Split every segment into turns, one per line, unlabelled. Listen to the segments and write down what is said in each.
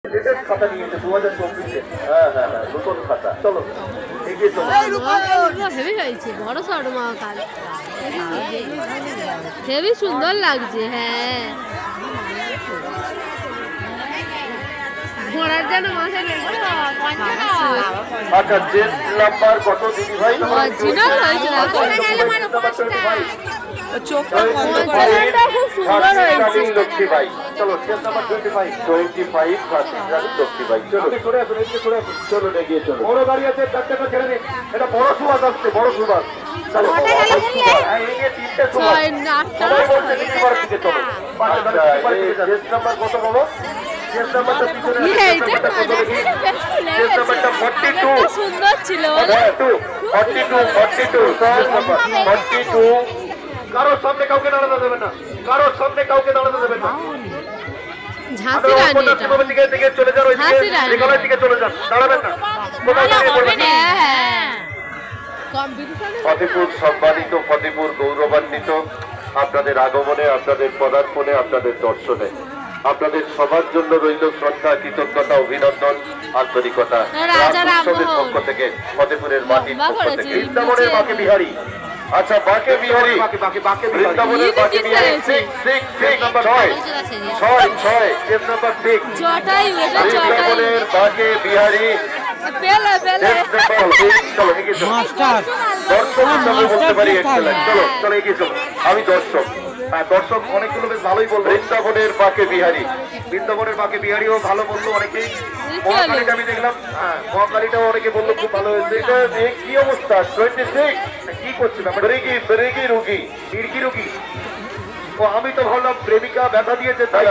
খাতা নিয়েছে 2024-এ। হ্যাঁ, নতুন খাতা। চলো এগিয়ে চলো।
হেভি হয়েছে, বড় সড় মহাকাল, হেভি সুন্দর লাগছে। হ্যাঁ, ঘোড়ার যেন মাথায়
আচ্ছা, চেঞ্জ নাম্বার কত দিদি ভাই?
অরিজিনাল হয়েছে না,
চোখটা বন্ধ করে
অরিজিনালটা খুব সুন্দর হয়েছে।
লক্ষ্মী ভাই, চলো চেঞ্জ নাম্বার 25 ফার্স্ট লক্ষ্মী ভাই। চলো সরে আসুন, এদিকে সরে আসুন। চলো এগিয়ে চলো। বড় গাড়ি আছে, চারটাটা ছেড়ে দিন। এটা বড় সুবাস আসছে, বড় সুবাস। চলো হ্যাঁ, এগিয়ে তিনটে সুবাস। সবাই বলছে দিদিবার দিকে চলো। চেঞ্জ নাম্বার কত বাবা? চেঞ্জ নাম্বারটা পিছনে চেঞ্জ নাম্বারটা 42
সুন্দর ছিল।
42 কারোর সামনে কাউকে দাঁড়াতে দেবেন না, কারোর সামনে কাউকে দাঁড়াতে দেবেন না।
ঝাঁসি রানী এটা,
দিকে চলে যান, ওইদিকে
ঝাঁসি রানী।
রেখালার দিকে চলে যান, দাঁড়াবেন না। ফতেপুর সম্মানিত, ফতেপুর গৌরবান্বিত আপনাদের আগমনে, আপনাদের পদার্পণে, আপনাদের দর্শনে আপনাদের সবার জন্য রইল শ্রদ্ধা, কৃতজ্ঞতা, অভিনন্দন, আন্তরিকতা। উৎসবের পক্ষ থেকে, ফতেপুরের মাটির পক্ষ থেকে, বৃন্দাবনের বাকে বিহারী। আচ্ছা, বাকে বিহারী, বৃন্দাবনের বাকে বিহারী 6 নাম্বার 6 চেঞ্জ নাম্বার 6 বৃন্দাবনের বাকে বিহারী
মাস্টার
দর্শক হিসাবে বলতে পারি এক্সেলেন্ট। চলো চলো এগিয়ে চলো। আমি দর্শক, হ্যাঁ দর্শক অনেকগুলো বেশ ভালোই বললো। বৃন্দাবনের বাকে বিহারী, বৃন্দাবনের বাকে বিহারীও ভালো বললো অনেকেই। মহাকালীটা আমি দেখলাম, হ্যাঁ মহাকালীটাও অনেকে বললো খুব ভালো হয়েছে। এটা কি অবস্থা? 26 কি করছে ব্যাপার? বেরেগি রোগী, মির্গি রোগী। ও আমি তো ভাবলাম প্রেমিকা ব্যথা দিয়েছে তাই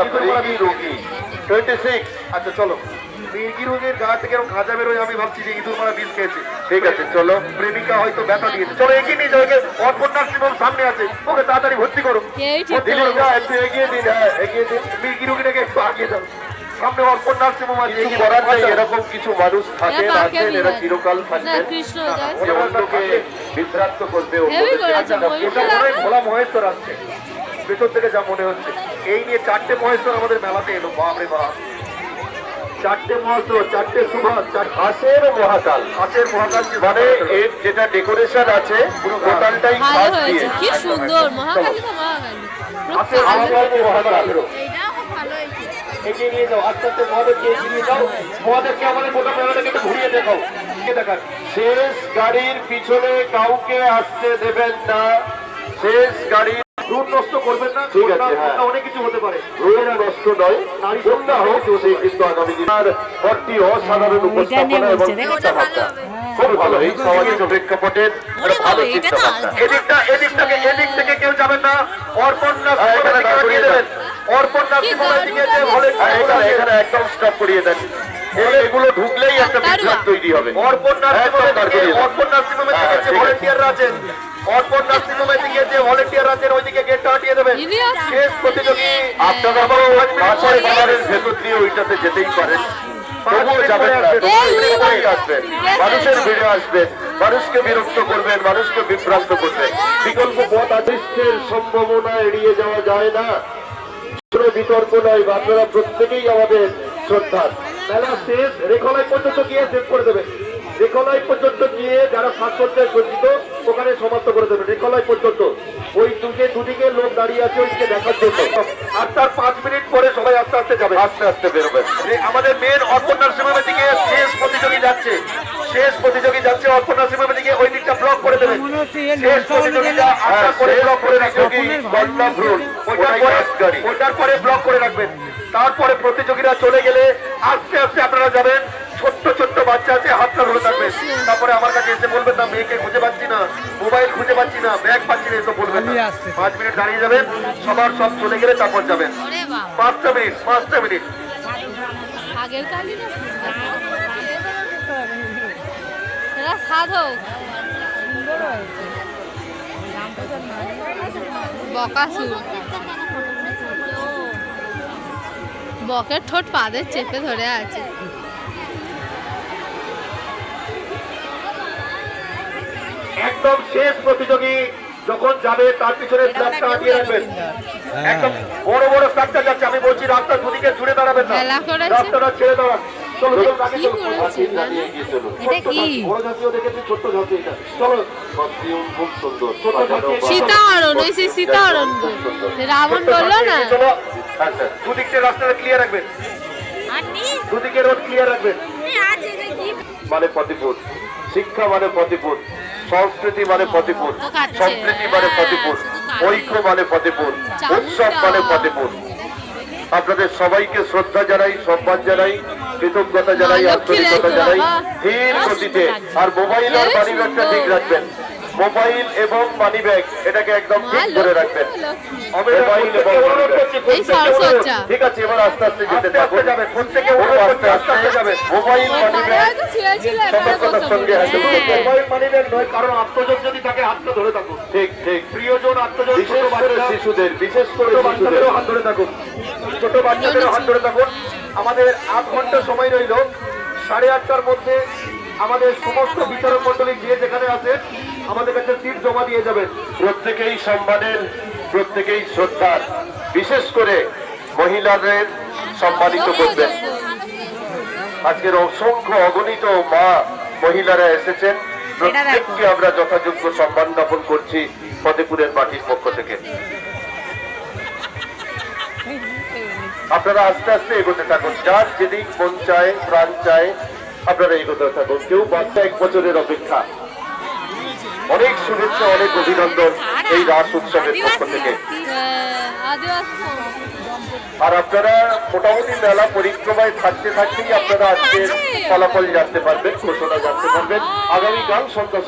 রোগী 26। আচ্ছা চলো, মির্গি রোগের গা থেকে এরকম খাঁজা বেরোয়, আমি ভাবছি যে ইঁদুর মারা বিষ খেয়েছে। ঠিক আছে চলো, প্রেমিকা হয়তো ব্যথা দিয়েছে। চলো এগিয়ে নিয়ে যাও, অর্পণ নার্সিংহোম সামনে আছে, ওকে তাড়াতাড়ি ভর্তি করো। একটু এগিয়ে দিন, হ্যাঁ এগিয়ে দিন। মির্গি রোগীটাকে একটু আগিয়ে দাও, সামনে অর্পণ নার্সিংহোম আছে। করার নেই, এরকম কিছু মানুষ থাকেন, আছেন, এরা চিরকাল থাকবেন, যে অন্যকে বিভ্রান্ত করবে। ভোলা মহেশ্বর আসছে ভেতর থেকে, যা মনে হচ্ছে। এই নিয়ে 4টে মহেশ্বর আমাদের মেলাতে এলো। বাপরে বাপ, 4টে মহেশ্বর, 4টে সুভাষ, হাঁসের মহাকাল। হাঁসের মহাকাল মানে এর যেটা ডেকোরেশন আছে পুরো টোটালটাই ঘাস দিয়ে।
কি সুন্দর মহাকালী, তো মহাকালী
হাঁসের মহাকাল। এগিয়ে নিয়ে যাও, আস্তে আস্তে মহাদেবকে এগিয়ে নিয়ে যাও। মহাদেবকে আমাদের গোটা মেলাটাকে একটু ঘুরিয়ে দেখাও। দেখান, শেষ গাড়ির পিছনে কাউকে আসতে দেবেন না। শেষ গাড়ি রুট নষ্ট করবেন না। ঠিক আছে, হ্যাঁ অনেক কিছু হতে পারে। রুট নষ্ট নয়, নারী বন্ধা হোক, কিন্তু আগামী দিন আর ভর্তি অসাধারণ উপস্থাপনা এবং চিন্তাভাবনা খুব ভালো। এই সামাজিক প্রেক্ষাপটের ভালো চিন্তাভাবনা। এদিক থেকে কেউ যাবেন না। অর্পণ দাঁড়িয়ে দেবেন, অর্পণ এখানে একদম স্টপ করিয়ে দেন। এগুলো ঢুকলেই একটা বিভ্রাট তৈরি হবে। অর্পণ নার্সিংহোমের থেকে যে ভলেন্টিয়াররা আছেন, অর্পণ নার্সিংহোমের দিকে যে ভলেন্টিয়ার আছেন, ওইদিকে গেটটা হাঁটিয়ে দেবেন। শেষ প্রতিযোগী আপনারা বাজারের ভেতর দিয়ে ওইটাতে যেতেই পারেন, তবুও যাবেন না, আসবেন, মানুষের ভিড়ে আসবেন, মানুষকে বিরক্ত করবেন, মানুষকে বিভ্রান্ত করবেন। বিকল্প পথ আদিষ্টের সম্ভাবনা এড়িয়ে যাওয়া যায় না। বিতর্ক নয়, আপনারা প্রত্যেকেই আমাদের শ্রদ্ধার। মেলা শেষ, রেখলাই পর্যন্ত গিয়ে শেষ করে দেবেন। রেখলাই পর্যন্ত গিয়ে যারা সাজসজ্জায় সজ্জিত ওখানে সমাপ্ত করে দেবেন। রেখলাই পর্যন্ত ওই দুদিকে লোক দাঁড়িয়ে আছে ওইদিকে দেখার জন্য। আর তার 5 মিনিট পরে সবাই আস্তে আস্তে যাবে, আস্তে আস্তে বেরোবেন। আমাদের মেন অর্পণ নার্সিংহোমের দিকে শেষ প্রতিযোগী যাচ্ছে, শেষ প্রতিযোগী যাচ্ছে অর্পণ নার্সিংহোমের দিকে। ওই দিকটা ব্লক করে দেবেন। শেষ প্রতিযোগীটা আসার পরে ব্লক করে রাখবেন, ওইটার পরে ব্লক করে রাখবেন। তারপরে প্রতিযোগীরা চলে গেলে আস্তে আস্তে আপনারা যাবেন। ছোট্ট ছোট্ট বাচ্চা আছে, হাতটা ধরে থাকবেন। তারপরে আমার কাছে এসে বলবেন না মেয়েকে খুঁজে পাচ্ছি না, মোবাইল খুঁজে পাচ্ছি না, ব্যাগ পাচ্ছি না, এসব বলবেন না। 5 মিনিট দাঁড়িয়ে যাবেন, সবার সব চলে গেলে তারপর যাবেন। 5টা মিনিট।
আগের কালী সাধক বকাসুর, বকের ঠোঁট পাদের চেপে ধরে আছে।
একদম শেষ প্রতিযোগী যখন যাবে তার পিছনে ফ্ল্যাগটা আটিয়ে রাখবেন। একদম বড় বড় ফ্ল্যাগটা যাচ্ছে, আমি বলছি রাস্তা দুদিকে জুড়ে দাঁড়াবেন না,
মেলা করেছে।
রাস্তাটা ছেড়ে দাঁড়ান। চলো চলো আগে
কি
চলো।
করেছে মেলা? এটা কি?
বড় ঝাঁসিও দেখেছি, ছোট্ট ঝাঁসি এটা। চলো খুব সুন্দর ছোট ঝাঁসি।
সীতাহরণ, ওই সে সীতাহরণ গো। রাবণ বললো না?
চলো আচ্ছা, দুদিকে রাস্তাটা ক্লিয়ার রাখবেন, দুদিকে রোড ক্লিয়ার রাখবেন। মানে ফতেপুর, শিক্ষা মানে ফতেপুর, সংস্কৃতি মানে ফতেপুর, সম্প্রীতি মানে ফতেপুর, ঐক্য মানে ফতেপুর, উৎসব মানে ফতেপুর। আপনাদের সবাইকে শ্রদ্ধা জানাই, সম্মান জানাই, কৃতজ্ঞতা জানাই, আন্তরিকতা জানাই। ধীর গতিতে আর মোবাইল আর মানি ব্যাগটা ঠিক রাখবেন। মোবাইল এবং মানি ব্যাগ এটাকে একদম ঠিক করে রাখবেন। মোবাইল এবং
এই সরসজ্জা।
ঠিক আছে, এবার আস্তে আস্তে যেতে থাকুন। আস্তে আস্তে যাবে। মোবাইল মানি ব্যাগ সতর্কতার সঙ্গে হাতে ধরুন। মোবাইল মানি ব্যাগ নয়, কারণ আত্মজন যদি থাকে হাতটা ধরে থাকুন। ঠিক ঠিক, প্রিয়জন আত্মজন, বিশেষ করে শিশুদের, বিশেষ করে বাচ্চাদেরও হাত ধরে থাকুন, ছোট বাচ্চাদেরও হাত ধরে থাকুন। আমাদের 8 ঘন্টা সময় রইল। 8:30টার মধ্যে আমাদের সমস্ত বিচারক মন্ডলী যে যেখানে আছে আমাদের কাছে সিট জমা দিয়ে যাবেন। প্রত্যেকেই সম্মানের, প্রত্যেকেই শ্রদ্ধার, বিশেষ করে মহিলাদের সম্মানিত করবেন। আজকের অসংখ্য অগণিত মা মহিলারা এসেছেন, প্রত্যেককে আমরা যথাযোগ্য সম্মান জ্ঞাপন করছি ফতেপুরের মাটির পক্ষ থেকে। আপনারা আস্তে আস্তে এগোতে থাকুন, যার যেদিক মন চায়, প্রাণ চায়, আপনারা এগোতে থাকুন। কেউ বাচ্চা 1 বছরের অপেক্ষা। অনেক শুভেচ্ছা, অনেক অভিনন্দন এই রাস উৎসবের পক্ষ থেকে। আর আপনারা মোটামুটি মেলা পরিক্রমায় থাকতে থাকতেই আপনারা আজকের ফলাফল জানতে পারবেন, ঘোষণা জানতে পারবেন। আগামীকাল সন্ধ্যা